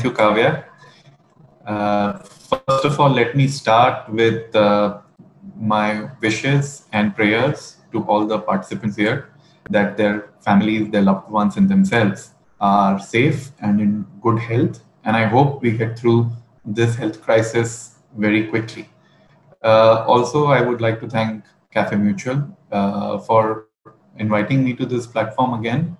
Thank you, Kavya. First of all, let me start with my wishes and prayers to all the participants here that their families, their loved ones, and themselves are safe and in good health. And I hope we get through this health crisis very quickly. Also, I would like to thank Cafe Mutual for inviting me to this platform again.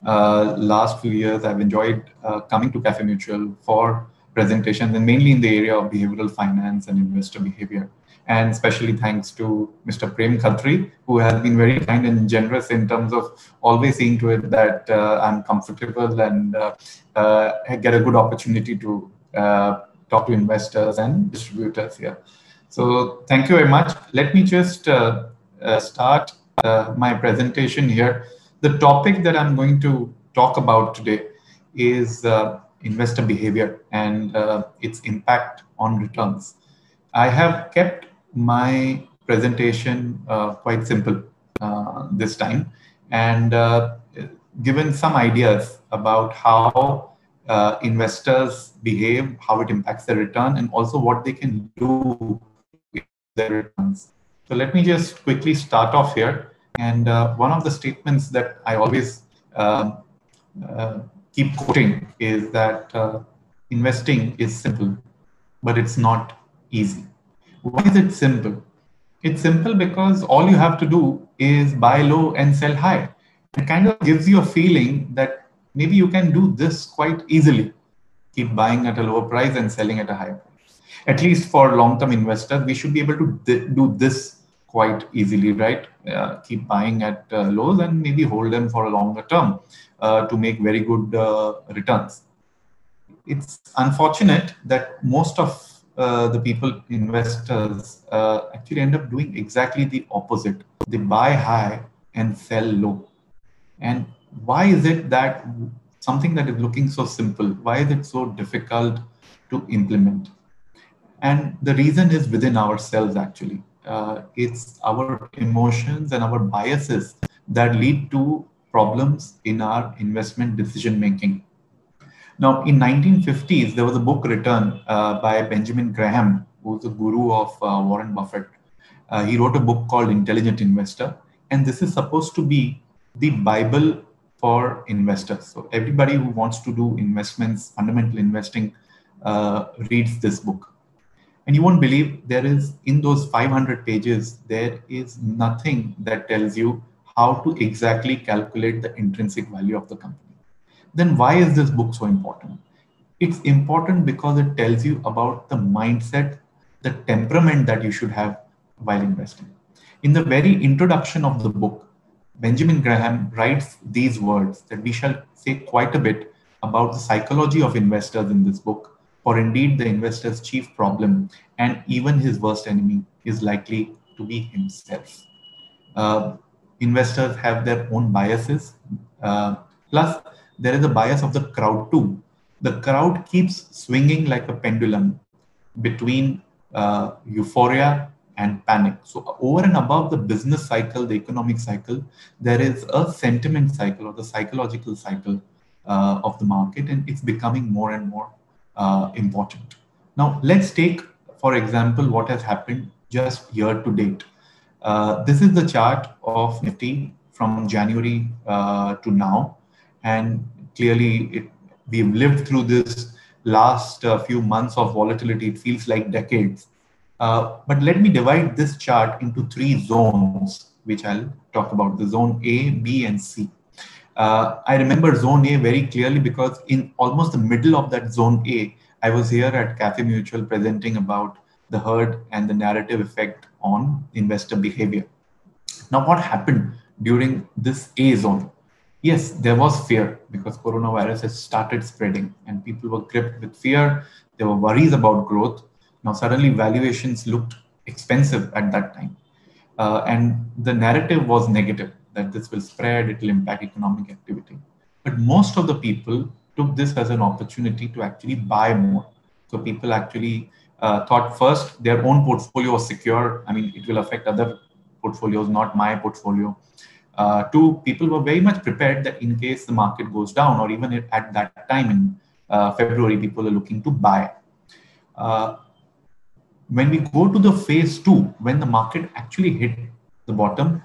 Last few years, I've enjoyed coming to Cafe Mutual for presentations and mainly in the area of behavioral finance and investor behavior. And especially thanks to Mr. Prem Khatri, who has been very kind and generous in terms of always seeing to it that I'm comfortable and get a good opportunity to talk to investors and distributors here. So thank you very much. Let me just start my presentation here. The topic that I'm going to talk about today is investor behavior and its impact on returns. I have kept my presentation quite simple this time and given some ideas about how investors behave, how it impacts their return, and also what they can do to improve their returns. So let me just quickly start off here. And one of the statements that I always uh, keep quoting is that investing is simple, but it's not easy. Why is it simple? It's simple because all you have to do is buy low and sell high. It kind of gives you a feeling that maybe you can do this quite easily. Keep buying at a lower price and selling at a higher price. At least for long-term investors, we should be able to do this quite easily, right? Keep buying at lows and maybe hold them for a longer term to make very good returns. It's unfortunate that most of the people, investors, actually end up doing exactly the opposite. They buy high and sell low. And why is it that something that is looking so simple, why is it so difficult to implement? And the reason is within ourselves, actually. It's our emotions and our biases that lead to problems in our investment decision making. Now, in 1950s, there was a book written by Benjamin Graham, who's the guru of Warren Buffett. He wrote a book called Intelligent Investor, and this is supposed to be the Bible for investors. So everybody who wants to do investments, fundamental investing, reads this book. And you won't believe there is in those 500 pages, there is nothing that tells you how to exactly calculate the intrinsic value of the company. Then why is this book so important? It's important because it tells you about the mindset, the temperament that you should have while investing. In the very introduction of the book, Benjamin Graham writes these words that we shall say quite a bit about the psychology of investors in this book. For indeed, the investor's chief problem and even his worst enemy is likely to be himself. Uh, Investors have their own biases. Plus, there is a bias of the crowd too. The crowd keeps swinging like a pendulum between euphoria and panic. So, over and above the business cycle, the economic cycle, there is a sentiment cycle or the psychological cycle of the market, and it's becoming more and more important. Now, let's take, for example, what has happened just year to date. This is the chart of Nifty from January to now, and clearly we've lived through this last few months of volatility. It feels like decades. But let me divide this chart into three zones, which I'll talk about: the zone A, B, and C. I remember zone A very clearly because in almost the middle of that zone A, I was here at Cafe Mutual presenting about the herd and the narrative effect on investor behavior. Now, what happened during this A zone? Yes, there was fear because coronavirus has started spreading and people were gripped with fear. There were worries about growth. Now, suddenly valuations looked expensive at that time. And the narrative was negative that this will spread, it will impact economic activity. But most of the people took this as an opportunity to actually buy more. So people actually thought first their own portfolio was secure. I mean, it will affect other portfolios, not my portfolio. Two, people were very much prepared that in case the market goes down, or even at that time in February, people are looking to buy. Uh, when we go to the phase two, when the market actually hit the bottom,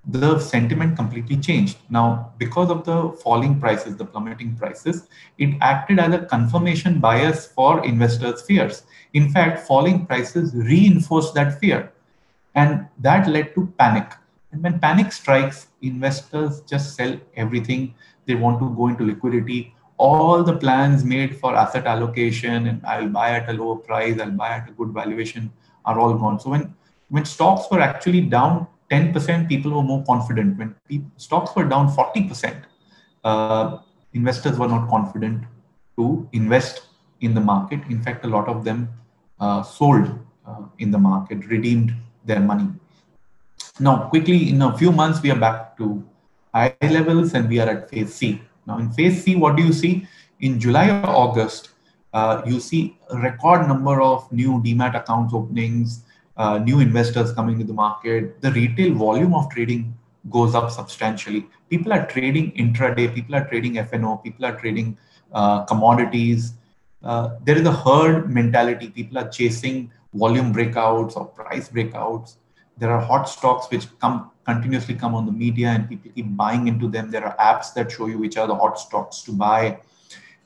the sentiment completely changed. Now, because of the falling prices, the plummeting prices, it acted as a confirmation bias for investors' fears. In fact, falling prices reinforced that fear, and that led to panic. And when panic strikes, investors just sell everything. They want to go into liquidity. All the plans made for asset allocation and I'll buy at a lower price, I'll buy at a good valuation are all gone. So when stocks were actually down 10%, people were more confident. When stocks were down 40%, uh, investors were not confident to invest in the market. In fact, a lot of them sold in the market, redeemed their money. Now, quickly, in a few months, we are back to high levels and we are at phase C. Now, in phase C, what do you see? In July or August, you see a record number of new demat accounts openings, new investors coming to the market. The retail volume of trading goes up substantially. People are trading intraday, people are trading FNO, people are trading commodities. There is a herd mentality. People are chasing volume breakouts or price breakouts. There are hot stocks which continuously come on the media and people keep buying into them. There are apps that show you which are the hot stocks to buy.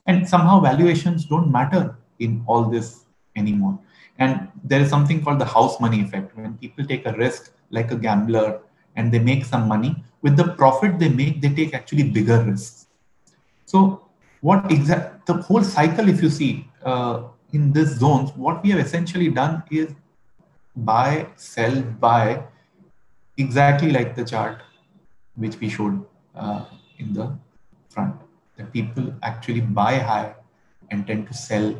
And somehow valuations don't matter in all this anymore. And there is something called the house money effect. When people take a risk like a gambler and they make some money, with the profit they make, they take actually bigger risks. So the whole cycle, if you see in this zones, what we have essentially done is buy, sell, buy, exactly like the chart which we showed in the front. That people actually buy high and tend to sell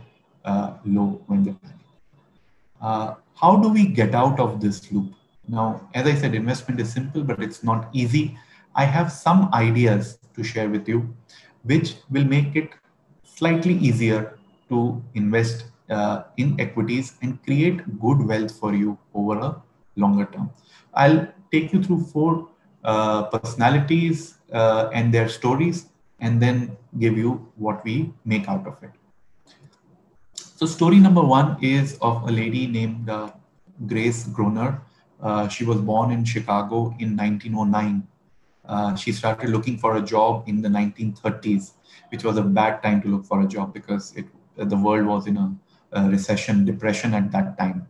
low when they panic. How do we get out of this loop? Now, as I said, investment is simple, but it's not easy. I have some ideas to share with you, which will make it slightly easier to invest in equities and create good wealth for you over a longer term. I'll take you through four personalities and their stories, and then give you what we make out of it. So story number one is of a lady named Grace Groner. She was born in Chicago in 1909. She started looking for a job in the 1930s, which was a bad time to look for a job because the world was in a recession, depression at that time.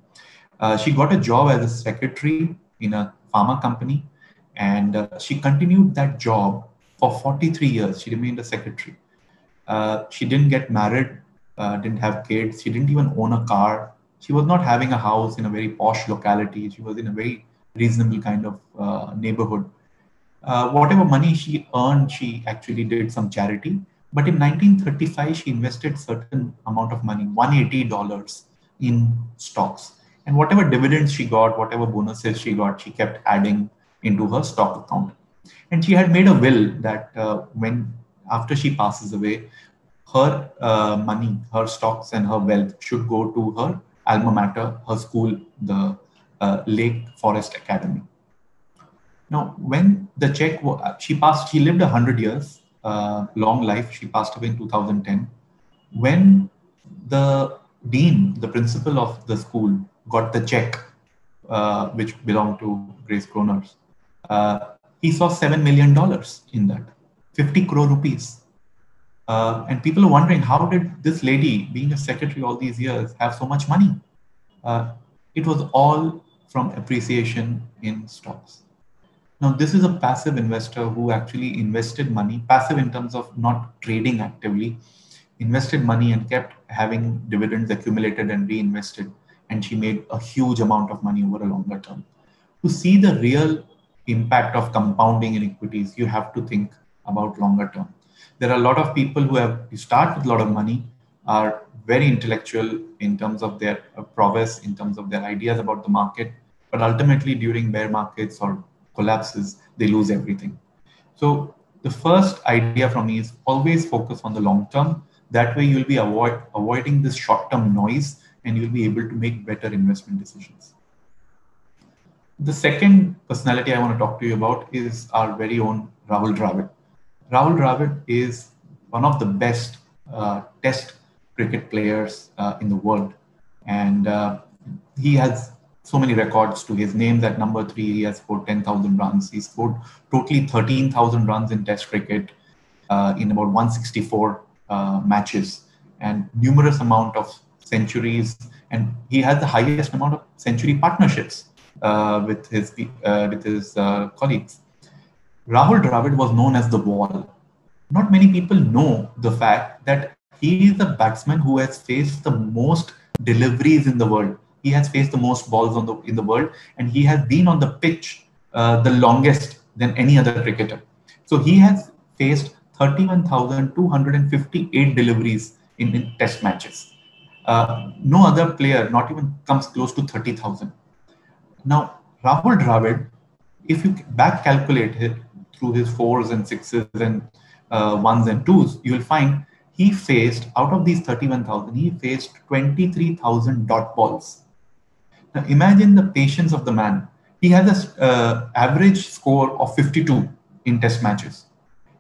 She got a job as a secretary in a pharma company, and she continued that job for 43 years. She remained a secretary. She didn't get married, didn't have kids. She didn't even own a car. She was not having a house in a very posh locality. She was in a very reasonable kind of neighborhood. Whatever money she earned, she actually did some charity. But in 1935, she invested certain amount of money, $180 in stocks. And whatever dividends she got, whatever bonuses she got, she kept adding into her stock account. And she had made a will that when after she passes away, her money, her stocks, and her wealth should go to her alma mater, her school, the Lake Forest Academy. Now, when the check, she lived 100 years, long life. She passed away in 2010. When the dean, the principal of the school, got the check, which belonged to Grace Groner's, he saw $7 million in that, 50 crore rupees. And people are wondering, how did this lady, being a secretary all these years, have so much money? It was all from appreciation in stocks. Now, this is a passive investor who actually invested money, passive in terms of not trading actively, invested money and kept having dividends accumulated and reinvested. And she made a huge amount of money over a longer term. To see the real impact of compounding in equities, you have to think about longer term. There are a lot of people who start with a lot of money, are very intellectual in terms of their prowess, in terms of their ideas about the market, but ultimately during bear markets or collapses, they lose everything. So the first idea from me is always focus on the long term. That way you'll be avoiding this short-term noise and you'll be able to make better investment decisions. The second personality I want to talk to you about is our very own Rahul Dravid. Rahul Dravid is one of the best Test cricket players in the world, and he has so many records to his name. That number three, he has scored 10,000 runs. He scored totally 13,000 runs in Test cricket in about 164 matches, and numerous amount of centuries. And he has the highest amount of century partnerships with his colleagues. Rahul Dravid was known as the Wall. Not many people know the fact that he is the batsman who has faced the most deliveries in the world. He has faced the most balls in the world, and he has been on the pitch the longest than any other cricketer. So he has faced 31,258 deliveries in test matches. No other player, not even comes close to 30,000. Now, Rahul Dravid, if you back calculate it through his fours and sixes and ones and twos, you will find he faced, out of these 31,000, he faced 23,000 dot balls. Now, imagine the patience of the man. He has an average score of 52 in test matches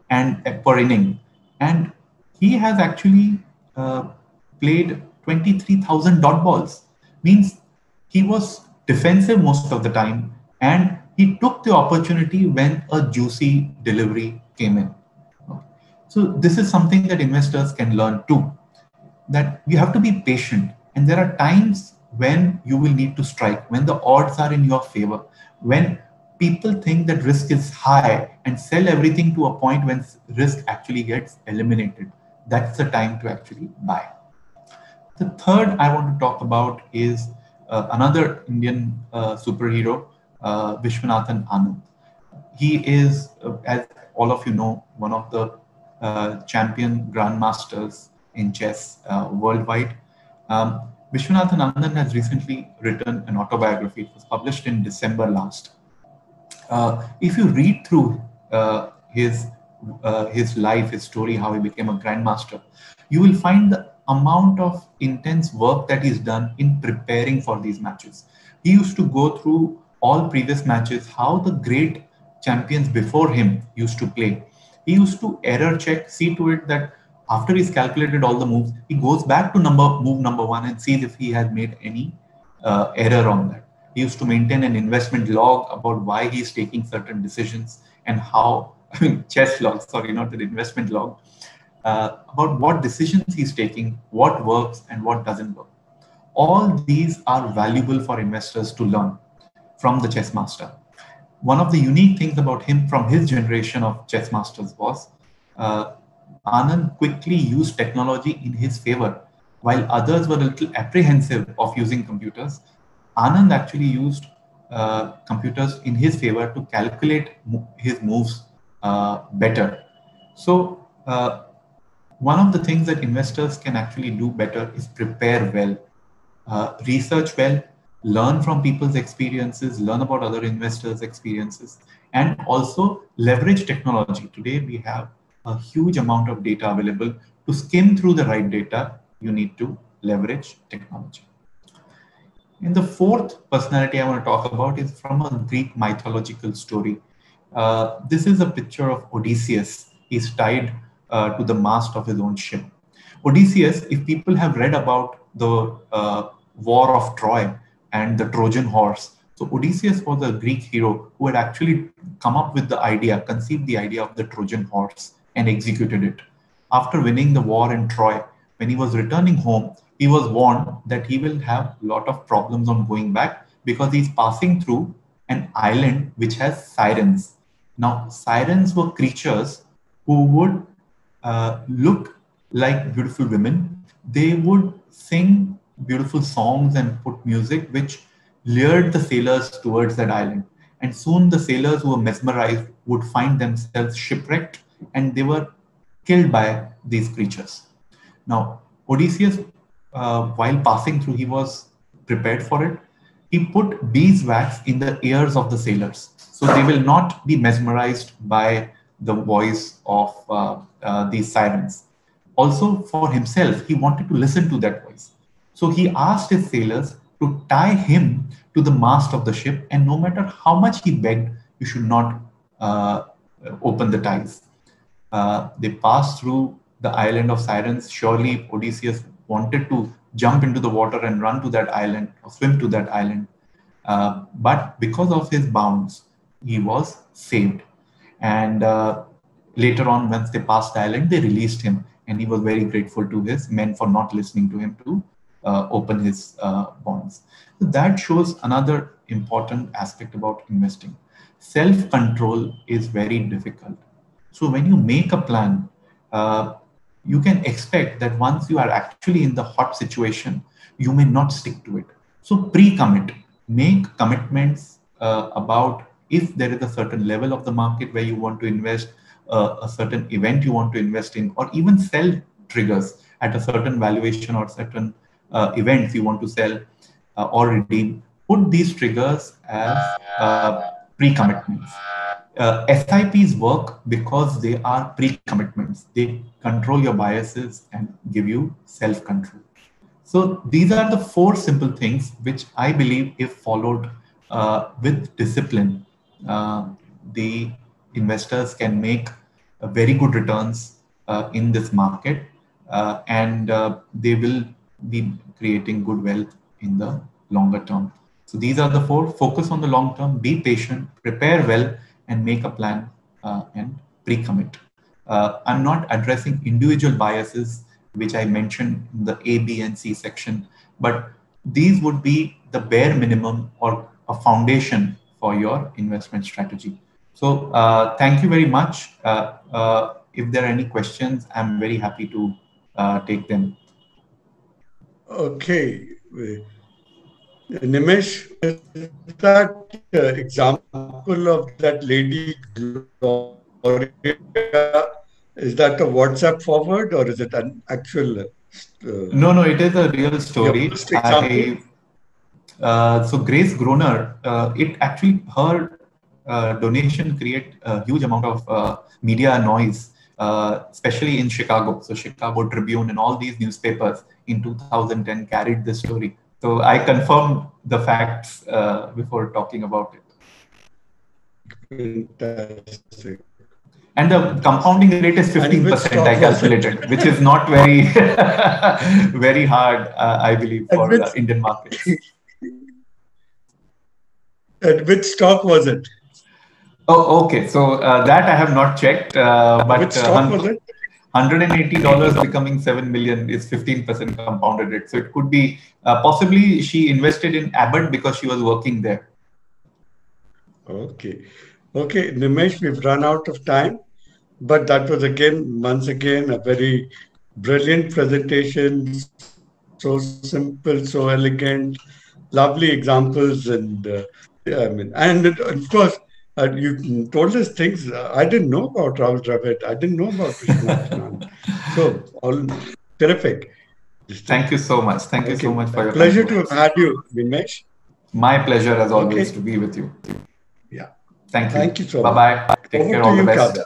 and per inning. And he has actually played 23,000 dot balls. Means he was defensive most of the time, and he took the opportunity when a juicy delivery came in. So this is something that investors can learn too, that you have to be patient, and there are times when you will need to strike, when the odds are in your favor, when people think that risk is high and sell everything to a point when risk actually gets eliminated. That's the time to actually buy. The third I want to talk about is another Indian superhero, Vishwanathan Anand. He is, as all of you know, one of the champion grandmasters in chess worldwide. Vishwanathan Anand has recently written an autobiography. It was published in December last. If you read through his life, his story, how he became a grandmaster, you will find the amount of intense work that he's done in preparing for these matches. He used to go through all previous matches, how the great champions before him used to play. He used to error check, see to it that after he's calculated all the moves, he goes back to move number one and sees if he has made any error on that. He used to maintain an investment log about why he's taking certain decisions and how, I mean, chess log, sorry, not an investment log, about what decisions he's taking, what works and what doesn't work. All these are valuable for investors to learn from the chess master. One of the unique things about him from his generation of chess masters was Anand quickly used technology in his favor. While others were a little apprehensive of using computers, Anand actually used computers in his favor to calculate his moves better. So one of the things that investors can actually do better is prepare well, research well, learn from people's experiences, learn about other investors' experiences, and also leverage technology. Today, we have a huge amount of data available. To skim through the right data, you need to leverage technology. And the fourth personality I want to talk about is from a Greek mythological story. This is a picture of Odysseus. He's tied to the mast of his own ship. Odysseus, if people have read about the war of Troy and the Trojan horse, so Odysseus was a Greek hero who had actually come up with the idea, conceived the idea of the Trojan horse and executed it. After winning the war in Troy, when he was returning home, he was warned that he will have a lot of problems on going back because he's passing through an island which has sirens. Now, sirens were creatures who would look like beautiful women. They would sing beautiful songs and put music which lured the sailors towards that island. And soon the sailors who were mesmerized would find themselves shipwrecked and they were killed by these creatures. Now, Odysseus, while passing through, he was prepared for it. He put beeswax in the ears of the sailors so they will not be mesmerized by the voice of these sirens. Also, for himself, he wanted to listen to that voice. So he asked his sailors to tie him to the mast of the ship, and no matter how much he begged, you should not open the ties. They passed through the island of Sirens. Surely Odysseus wanted to jump into the water and run to that island or swim to that island. But because of his bounds, he was saved. And later on, once they passed the island, they released him. And he was very grateful to his men for not listening to him to open his bonds. So that shows another important aspect about investing. Self-control is very difficult. So when you make a plan, you can expect that once you are actually in the hot situation, you may not stick to it. So pre-commit, make commitments about if there is a certain level of the market where you want to invest, a certain event you want to invest in, or even sell triggers at a certain valuation or certain events you want to sell or redeem. Put these triggers as pre-commitments. SIPs work because they are pre-commitments. They control your biases and give you self-control. So these are the 4 simple things which I believe, if followed with discipline, the investors can make very good returns in this market, and they will be creating good wealth in the longer term. So these are the 4. Focus on the long term, be patient, prepare well, and make a plan and pre-commit. I'm not addressing individual biases, which I mentioned in the A, B, and C section, but these would be the bare minimum or a foundation for your investment strategy. So thank you very much. If there are any questions, I'm very happy to take them. Okay. Nimesh, is that example of that lady Gloria, is that a WhatsApp forward or is it an actual? No, it is a real story. So Grace Groner, it actually, her donation create a huge amount of media noise, especially in Chicago. So Chicago Tribune and all these newspapers in 2010 carried this story. So I confirm the facts before talking about it. Fantastic. And the compounding rate is 15%, I calculated, which is not very, very hard, I believe, for Indian markets. And which stock was it? Oh, okay. So that I have not checked. But which stock was it? $180 becoming 7 million is 15% compounded rate. So it could be possibly she invested in Abbott because she was working there. Okay. Okay, Nimesh, we've run out of time, but that was once again, a very brilliant presentation. So simple, so elegant, lovely examples, and and of course, you told us things I didn't know about Rahul Dravid. I didn't know about Vishwanath Anand. So, all terrific. Thank you so much. Thank you so much for your pleasure to have had you, Nimesh. My pleasure, as always, to be with you. Yeah. Thank you. Thank you so much. Bye-bye. Take care. All the best.